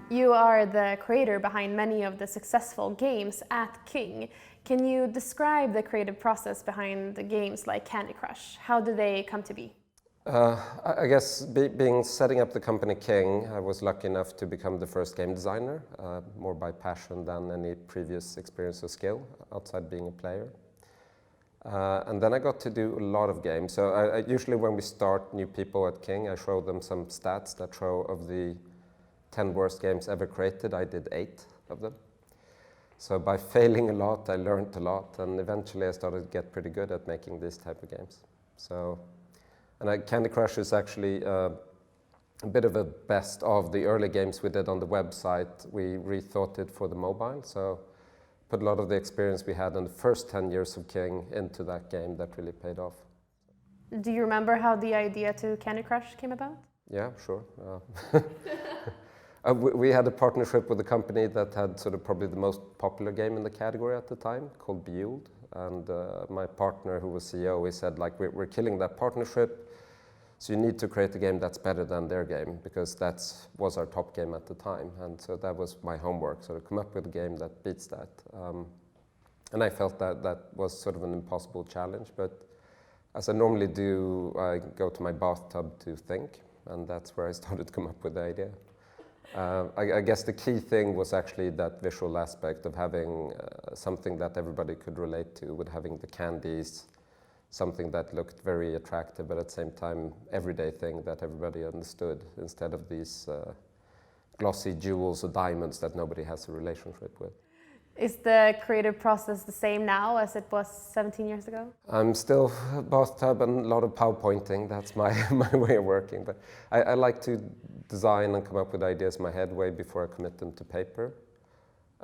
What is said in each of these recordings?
You are the creator behind many of the successful games at King. Can you describe the creative process behind the games like Candy Crush? How do they come to be? I guess setting up the company King, I was lucky enough to become the first game designer, more by passion than any previous experience or skill outside being a player. And then I got to do a lot of games. So usually when we start new people at King, I show them some stats that show of the 10 worst games ever created, I did 8 of them. So by failing a lot, I learned a lot, and eventually I started to get pretty good at making these type of games. Candy Crush is actually a bit of a best of the early games we did on the website. We rethought it for the mobile, so put a lot of the experience we had in the first 10 years of King into that game that really paid off. Do you remember how the idea to Candy Crush came about? Yeah, sure. We had a partnership with a company that had sort of probably the most popular game in the category at the time, called Bejeweled. And my partner, who was CEO, he said, like, we're killing that partnership, so you need to create a game that's better than their game, because that was our top game at the time. And so that was my homework, so to come up with a game that beats that. And I felt that that was sort of an impossible challenge, but as I normally do, I go to my bathtub to think, and that's where I started to come up with the idea. I guess the key thing was actually that visual aspect of having something that everybody could relate to, with having the candies, something that looked very attractive, but at the same time everyday thing that everybody understood, instead of these glossy jewels or diamonds that nobody has a relationship with. Is the creative process the same now as it was 17 years ago? I'm still bathtub and a lot of PowerPointing. That's my way of working. But I like to design and come up with ideas in my head way before I commit them to paper.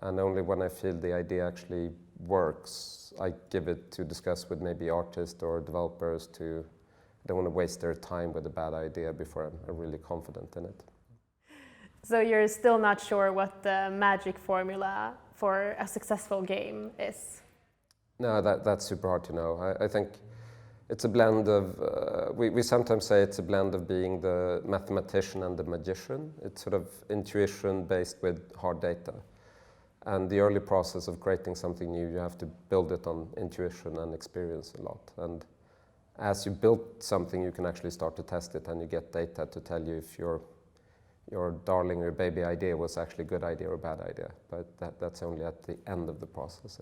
And only when I feel the idea actually works, I give it to discuss with maybe artists or developers. I don't want to waste their time with a bad idea before I'm really confident in it. So you're still not sure what the magic formula for a successful game is? No, that's super hard to know. I think it's a blend of, we sometimes say it's a blend of being the mathematician and the magician. It's sort of intuition based with hard data. And the early process of creating something new, you have to build it on intuition and experience a lot. And as you build something, you can actually start to test it, and you get data to tell you if your darling or baby idea was actually a good idea or a bad idea. But that's only at the end of the process.